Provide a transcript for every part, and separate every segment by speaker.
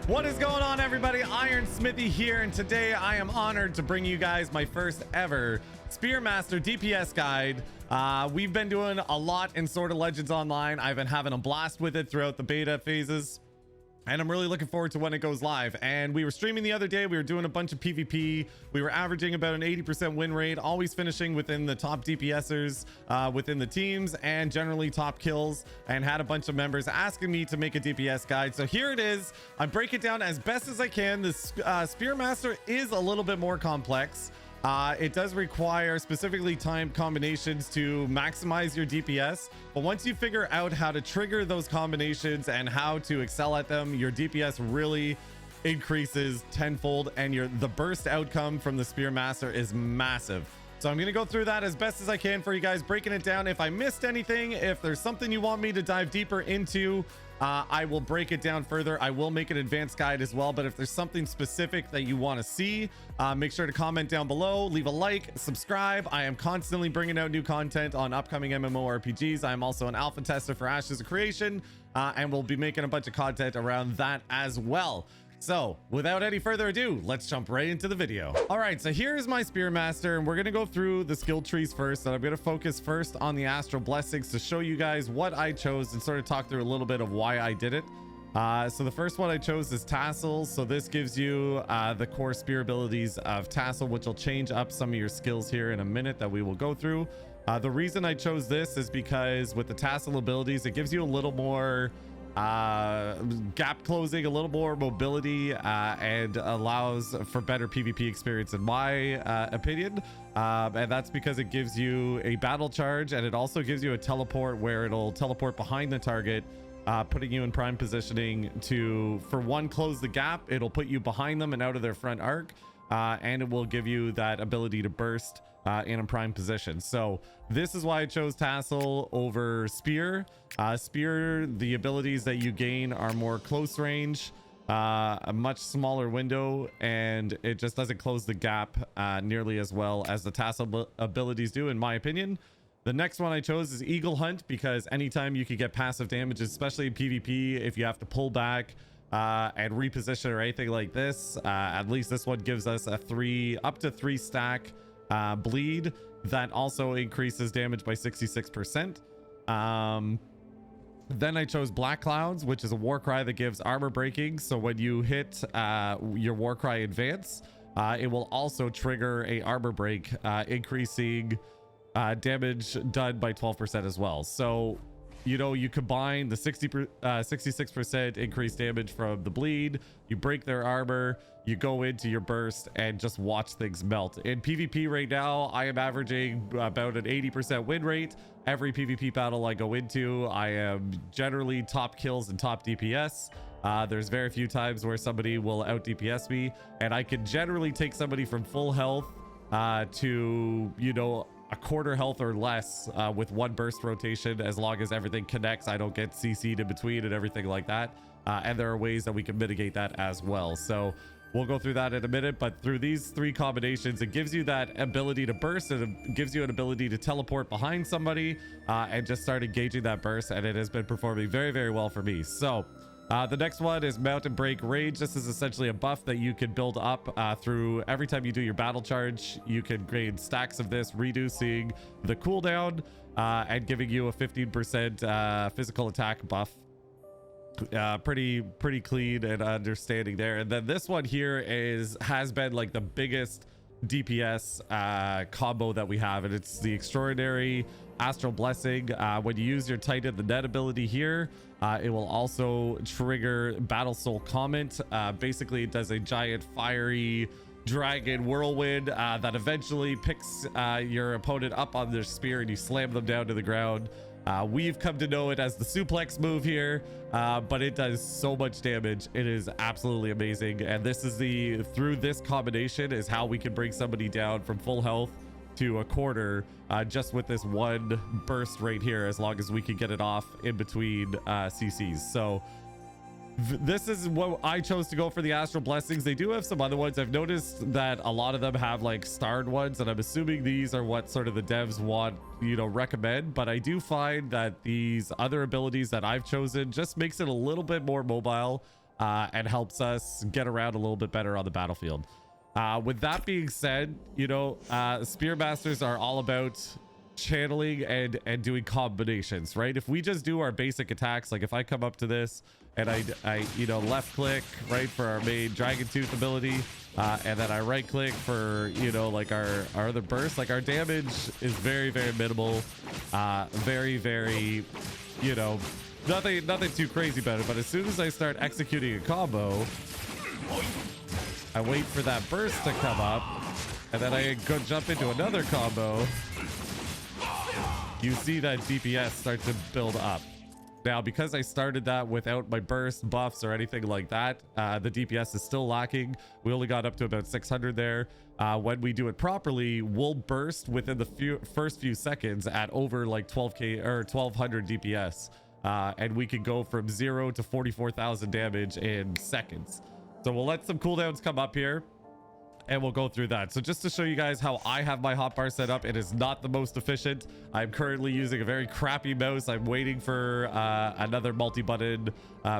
Speaker 1: What is going on, everybody? IronSmithy here, and today I am honored to bring you guys my first ever Spearmaster DPS guide. We've been doing a lot in Sword of Legends Online. I've been having a blast with it throughout the beta phases, and I'm really looking forward to when it goes live. And we were streaming the other day. We were doing a bunch of PvP. We were averaging about an 80% win rate, always finishing within the top DPSers within the teams, and generally top kills, and had a bunch of members asking me to make a DPS guide. So here it is. I break it down as best as I can. This Spearmaster is a little bit more complex. It does require specifically timed combinations to maximize your DPS, but once you figure out how to trigger those combinations and how to excel at them, your DPS really increases tenfold, and the burst outcome from the Spearmaster is massive. So I'm going to go through that as best as I can for you guys, breaking it down. If I missed anything, if there's something you want me to dive deeper into, I will break it down further. I will make an advanced guide as well, but if there's something specific that you want to see, make sure to comment down below, leave a like, subscribe. I am constantly bringing out new content on upcoming MMORPGs. I'm also an alpha tester for Ashes of Creation, and we'll be making a bunch of content around that as well. So without any further ado, let's jump right into the video. All right, so here's my Spearmaster, and we're going to go through the skill trees first, and I'm going to focus first on the Astral blessings to show you guys what I chose and sort of talk through a little bit of why I did it. So the first one I chose is Tassel. So this gives you the core spear abilities of Tassel, which will change up some of your skills here in a minute that we will go through. The reason I chose this is because with the Tassel abilities, it gives you a little more gap closing, a little more mobility, and allows for better PvP experience in my opinion, and that's because it gives you a battle charge, and it also gives you a teleport where it'll teleport behind the target, putting you in prime positioning to, for one, close the gap. It'll put you behind them and out of their front arc, and it will give you that ability to burst in a prime position. So this is why I chose Tassel over Spear. Spear, the abilities that you gain are more close range, a much smaller window, and it just doesn't close the gap nearly as well as the Tassel abilities do, in my opinion. The next one I chose is Eagle Hunt, because anytime you could get passive damage, especially in PvP, if you have to pull back and reposition or anything like this, at least this one gives us a up to 3 stack bleed that also increases damage by 66%. Then I chose Black Clouds, which is a war cry that gives armor breaking. So when you hit your war cry advance, it will also trigger a armor break, increasing damage done by 12% as well. So you know, you combine the 66% increased damage from the bleed, you break their armor, you go into your burst, and just watch things melt. In PvP right now, I am averaging about an 80% win rate. Every PvP battle I go into, I am generally top kills and top DPS. There's very few times where somebody will out DPS me, and I can generally take somebody from full health to, you know, a quarter health or less with one burst rotation, as long as everything connects. I don't get CC'd in between and everything like that, and there are ways that we can mitigate that as well. So we'll go through that in a minute, but through these 3 combinations, it gives you that ability to burst, and it gives you an ability to teleport behind somebody and just start engaging that burst, and it has been performing very, very well for me. So the next one is Mountain Break Rage. This is essentially a buff that you can build up through every time you do your battle charge. You can gain stacks of this, reducing the cooldown and giving you a 15% physical attack buff. Pretty clean and understanding there. And then this one here has been like the biggest DPS combo that we have, and it's the Extraordinary Astral Blessing. When you use your Titan the Net ability here, it will also trigger Battle Soul Comment. Basically, it does a giant fiery dragon whirlwind that eventually picks your opponent up on their spear, and you slam them down to the ground. We've come to know it as the suplex move here, but it does so much damage. It is absolutely amazing, and this is through this combination is how we can bring somebody down from full health to a quarter just with this one burst right here, as long as we can get it off in between CCs. So this is what I chose to go for, the Astral Blessings. They do have some other ones. I've noticed that a lot of them have like starred ones, and I'm assuming these are what sort of the devs want, you know, recommend. But I do find that these other abilities that I've chosen just makes it a little bit more mobile. and helps us get around a little bit better on the battlefield. With that being said, you know, Spearmasters are all about channeling and doing combinations, right? If we just do our basic attacks, like if I come up to this and I you know, left click, right, for our main Dragon Tooth ability, and then I right click for, you know, like our other burst, like our damage is very, very minimal, very, very, you know, nothing too crazy about it. But as soon as I start executing a combo, I wait for that burst to come up, and then I go jump into another combo. You see that DPS start to build up. Now, because I started that without my burst buffs or anything like that, the DPS is still lacking. We only got up to about 600 there. When we do it properly, we'll burst within the first few seconds at over like 12k or 1200 DPS. And we can go from 0 to 44,000 damage in seconds. So we'll let some cooldowns come up here, and we'll go through that. So just to show you guys how I have my hotbar set up, it is not the most efficient. I'm currently using a very crappy mouse. I'm waiting for another multi-button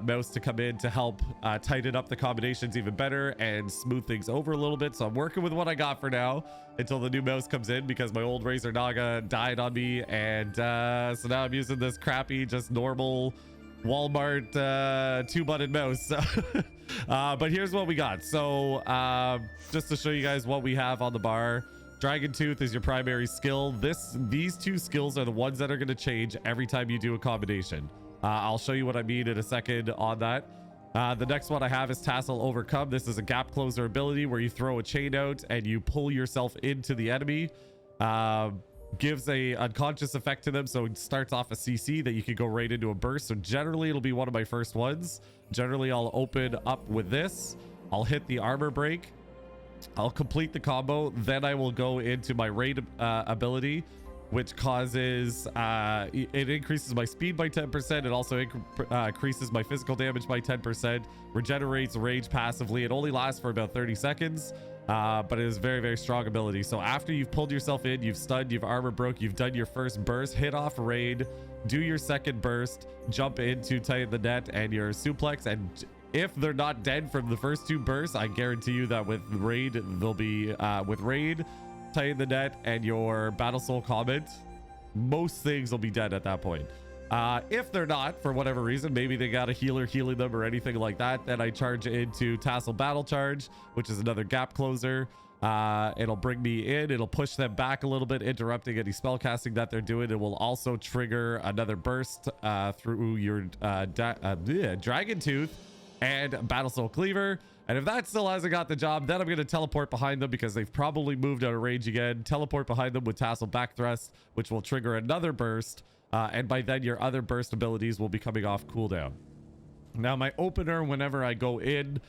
Speaker 1: mouse to come in to help tighten up the combinations even better and smooth things over a little bit. So I'm working with what I got for now until the new mouse comes in, because my old Razer Naga died on me, and so now I'm using this crappy, just normal Walmart 2-button mouse. But here's what we got. So just to show you guys what we have on the bar, Dragon Tooth is your primary skill. These two skills are the ones that are going to change every time you do a combination. I'll show you what I mean in a second on that. The next one I have is Tassel Overcome. This is a gap closer ability where you throw a chain out and you pull yourself into the enemy. Gives a unconscious effect to them, so it starts off a CC that you can go right into a burst. So generally it'll be one of my first ones. Generally I'll open up with this, I'll hit the armor break, I'll complete the combo, then I will go into my raid ability, which causes it increases my speed by 10%. It also increases my physical damage by 10%, regenerates rage passively. It only lasts for about 30 seconds. But it is very, very strong ability. So after you've pulled yourself in, you've stunned, you've armor broke, you've done your first burst, hit off raid, do your second burst, jump into tighten the net and your suplex. And if they're not dead from the first two bursts, I guarantee you that with raid, they'll be with raid, tighten the net, and your battle soul comment, most things will be dead at that point. If they're not, for whatever reason, maybe they got a healer healing them or anything like that, then I charge into Tassel Battle Charge, which is another gap closer. It'll bring me in, it'll push them back a little bit, interrupting any spell casting that they're doing. It will also trigger another burst through your Dragon Tooth and Battle Soul Cleaver. And if that still hasn't got the job, then I'm going to teleport behind them, because they've probably moved out of range again. Teleport behind them with Tassel Back Thrust, which will trigger another burst. And by then your other burst abilities will be coming off cooldown. Now my opener whenever I go in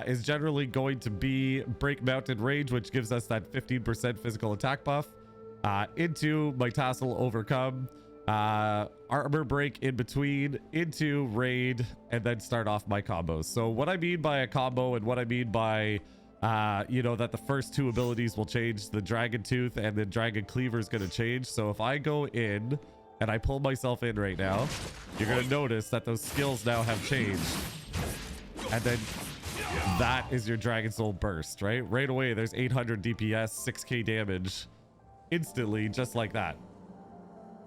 Speaker 1: is generally going to be Break Mountain Rage, which gives us that 15% physical attack buff, into my Tassel Overcome, Armor Break in between, into Raid, and then start off my combos. So what I mean by a combo and what I mean by you know, that the first two abilities will change, the Dragon Tooth and the Dragon Cleaver is going to change. So if I go in and I pull myself in right now, you're going to notice that those skills now have changed. And then that is your Dragon Soul Burst, right? Right away, there's 800 DPS, 6k damage instantly, just like that.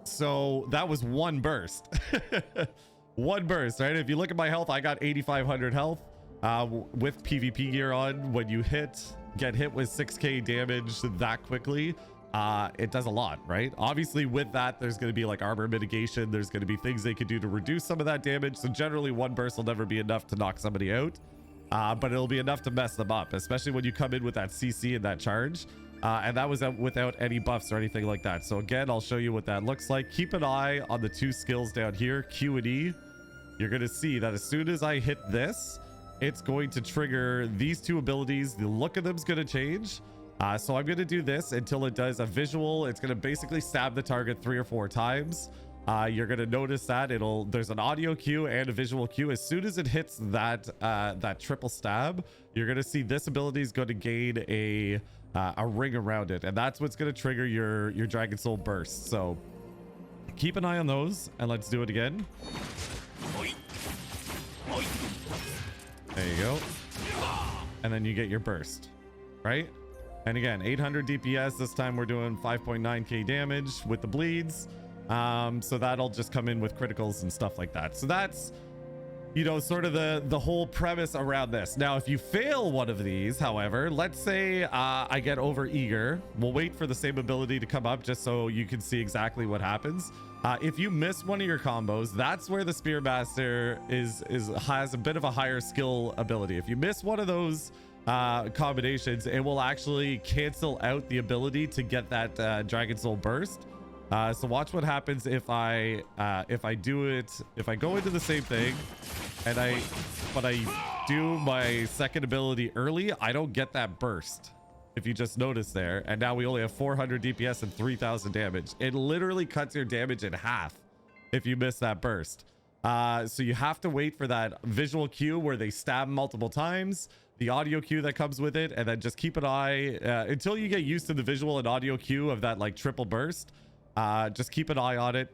Speaker 1: So that was one burst. One burst, right? If you look at my health, I got 8,500 health with PvP gear on. When you get hit with 6k damage that quickly, it does a lot, right? Obviously with that, there's going to be like armor mitigation, there's going to be things they could do to reduce some of that damage. So generally one burst will never be enough to knock somebody out, but it'll be enough to mess them up, especially when you come in with that CC and that charge. And that was without any buffs or anything like that. So again, I'll show you what that looks like. Keep an eye on the two skills down here, Q and E. You're going to see that as soon as I hit this, it's going to trigger these two abilities. The look of them is going to change. So I'm going to do this until it does a visual. It's going to basically stab the target 3 or 4 times. You're going to notice that there's an audio cue and a visual cue. As soon as it hits that triple stab, you're going to see this ability is going to gain a ring around it, and that's what's going to trigger your Dragon Soul Burst. So keep an eye on those, and let's do it again. There you go. And then you get your burst, right? And again, 800 DPS. This time we're doing 5.9k damage with the bleeds. So that'll just come in with criticals and stuff like that. So that's, you know, sort of the whole premise around this. Now, if you fail one of these, however, let's say I get over eager, we'll wait for the same ability to come up just so you can see exactly what happens. If you miss one of your combos, that's where the Spearmaster has a bit of a higher skill ability. If you miss one of those combinations, it will actually cancel out the ability to get that Dragon Soul burst. So watch what happens if I do it, if I go into the same thing and I do my second ability early, I don't get that burst. If you just notice there, and now we only have 400 DPS and 3000 damage. It literally cuts your damage in half if you miss that burst. So you have to wait for that visual cue where they stab multiple times, the audio cue that comes with it, and then just keep an eye until you get used to the visual and audio cue of that like triple burst. Just keep an eye on it.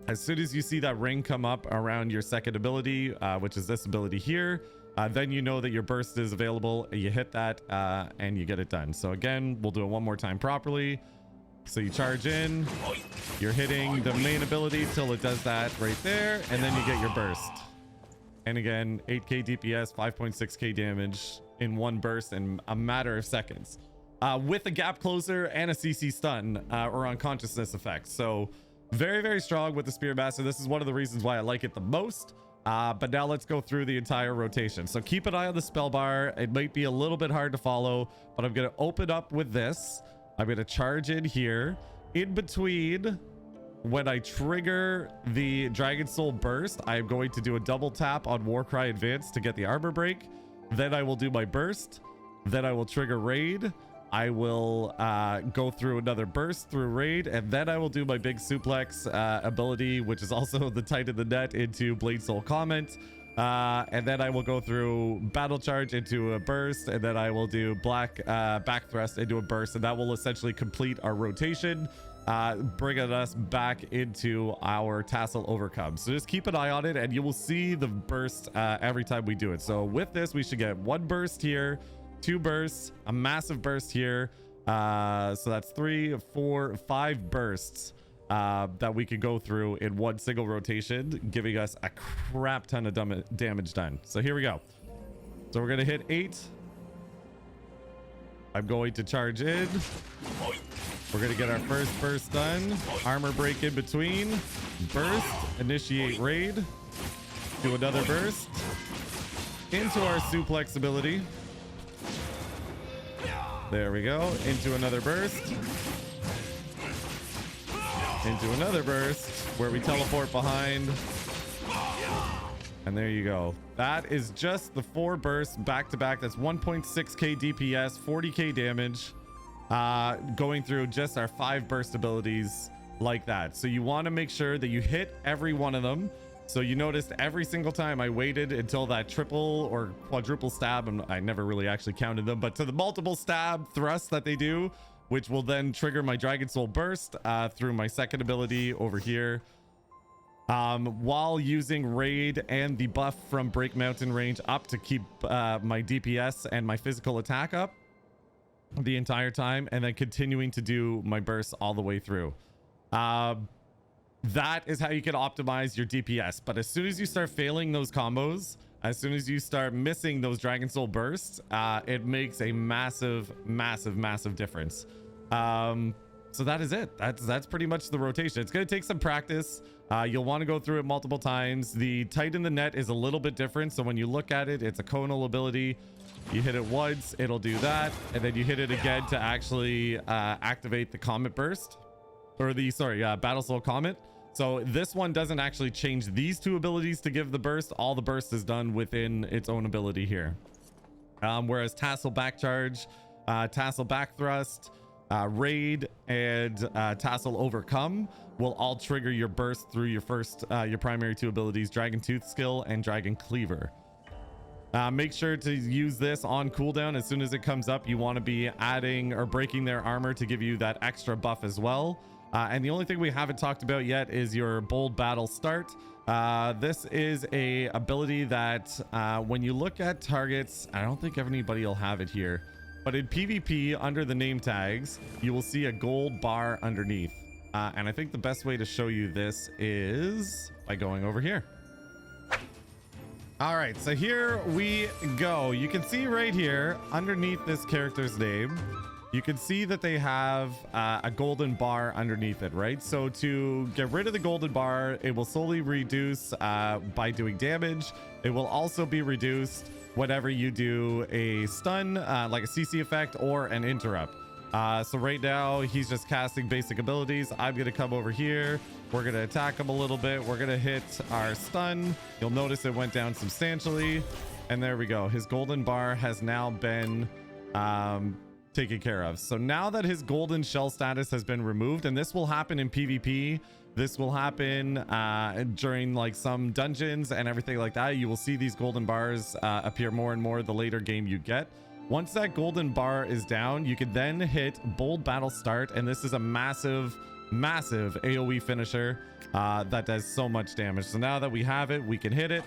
Speaker 1: As soon as you see that ring come up around your second ability, which is this ability here, then you know that your burst is available. You hit that and you get it done. So again, we'll do it one more time properly. So you charge in, you're hitting the main ability till it does that right there, and then you get your burst. And again, 8k DPS, 5.6k damage in one burst in a matter of seconds. With a gap closer and a CC stun or unconsciousness effect. So very, very strong with the Spearmaster. This is one of the reasons why I like it the most. But now let's go through the entire rotation. So keep an eye on the spell bar. It might be a little bit hard to follow, but I'm going to open up with this. I'm going to charge in here. In between, when I trigger the Dragon Soul burst, I'm going to do a double tap on Warcry Advance to get the armor break. Then I will do my burst. Then I will trigger raid. I will go through another burst through raid, and then I will do my big suplex ability, which is also the tight in the net, into Blade Soul Comment. And then I will go through battle charge into a burst, and then I will do black back thrust into a burst, and that will essentially complete our rotation, bringing us back into our tassel overcome. So just keep an eye on it, and you will see the burst every time we do it. So with this, we should get one burst here, 2 bursts, a massive burst here. So that's 3, 4, 5 bursts that we could go through in one single rotation, giving us a crap ton of damage done. So here we go. So we're gonna hit 8. I'm going to charge in. We're gonna get our first burst done. Armor break in between. Burst. Initiate raid. Do another burst. Into our suplex ability. There we go. Into another burst. Into another burst where we teleport behind. And there you go. That is just the 4 bursts back to back. That's 1.6k DPS, 40k damage, going through just our 5 burst abilities like that. So you want to make sure that you hit every one of them. So you noticed every single time I waited until that triple or quadruple stab, and I never really actually counted them, but to the multiple stab thrusts that they do, which will then trigger my Dragon Soul burst through my second ability over here. While using raid and the buff from Break Mountain range up to keep my DPS and my physical attack up the entire time, and then continuing to do my bursts all the way through. That is how you can optimize your DPS. But as soon as you start failing those combos, as soon as you start missing those Dragon Soul bursts, it makes a massive difference. So that is it. That's pretty much the rotation. It's going to take some practice. You'll want to go through it multiple times. The tight in the net is a little bit different. So when you look at it, it's a conal ability. You hit it once, it'll do that. And then you hit it again to actually activate the Comet Burst. Or the, Battle Soul Comet. So this one doesn't actually change these 2 abilities to give the burst. All the burst is done within its own ability here. Whereas Tassel Back Charge, Tassel Back Thrust, Raid, and Tassel Overcome will all trigger your burst through your your primary 2 abilities, Dragon Tooth Skill and Dragon Cleaver. Make sure to use this on cooldown. As soon as it comes up, you want to be adding or breaking their armor to give you that extra buff as well. And the only thing we haven't talked about yet is your bold battle start. This is a ability that when you look at targets, I don't think anybody will have it here, but in PvP under the name tags, you will see a gold bar underneath. And I think the best way to show you this is by going over here. All right, so here we go. You can see right here underneath this character's name, you can see that they have a golden bar underneath it, right? So to get rid of the golden bar, it will slowly reduce by doing damage. It will also be reduced whenever you do a stun, like a CC effect or an interrupt. So right now he's just casting basic abilities. I'm gonna come over here. We're gonna attack him a little bit. We're gonna hit our stun. You'll notice it went down substantially, and there we go. His golden bar has now been taken care of. So now that his golden shell status has been removed, and this will happen in PvP, this will happen during like some dungeons and everything like that. You will see these golden bars appear more and more the later game you get. Once that golden bar is down, you can then hit bold battle start, and this is a massive AoE finisher that does so much damage. So now that we have it, we can hit it,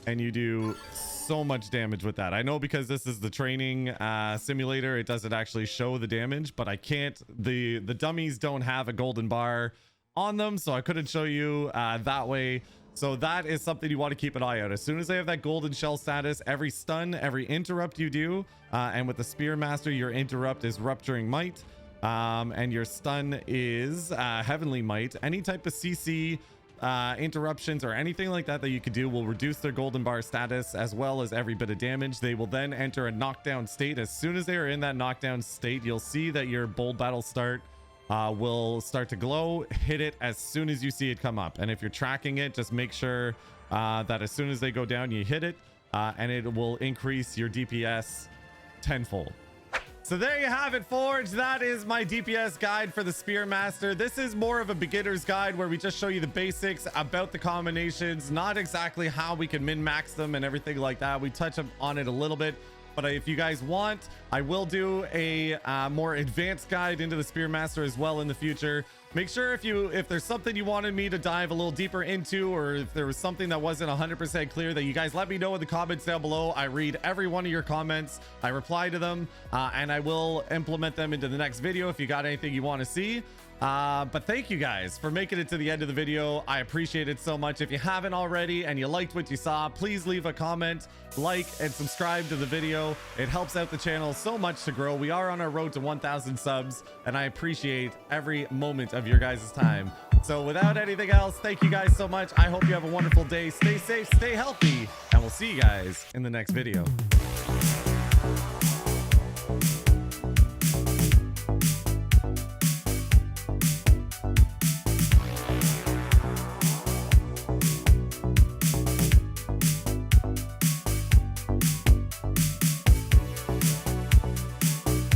Speaker 1: and you do so much damage with that. I know because this is the training simulator, it doesn't actually show the damage, but I can't, the dummies don't have a golden bar on them, so I couldn't show you that way. So that is something you want to keep an eye out. As soon as they have that golden shell status, every stun, every interrupt you do, and with the Spearmaster, your interrupt is Rupturing Might, and your stun is Heavenly Might. Any type of CC interruptions or anything like that that you could do will reduce their golden bar status, as well as every bit of damage. They will then enter a knockdown state. As soon as they are in that knockdown state, you'll see that your bold battle start will start to glow. Hit it as soon as you see it come up, and if you're tracking it, just make sure that as soon as they go down, you hit it, and it will increase your DPS tenfold. So there you have it, Forge. That is my DPS guide for the Spearmaster. This is more of a beginner's guide where we just show you the basics about the combinations, not exactly how we can min-max them and everything like that. We touch on it a little bit, but if you guys want, I will do a more advanced guide into the Spearmaster as well in the future. Make sure if there's something you wanted me to dive a little deeper into, or if there was something that wasn't 100% clear, that you guys let me know in the comments down below. I read every one of your comments, I reply to them, and I will implement them into the next video if you got anything you want to see. But thank you guys for making it to the end of the video. I appreciate it so much. If you haven't already and you liked what you saw, please leave a comment, like, and subscribe to the video. It helps out the channel so much to grow. We are on our road to 1,000 subs, and I appreciate every moment of your guys' time. So without anything else, thank you guys so much. I hope you have a wonderful day. Stay safe, stay healthy, and we'll see you guys in the next video.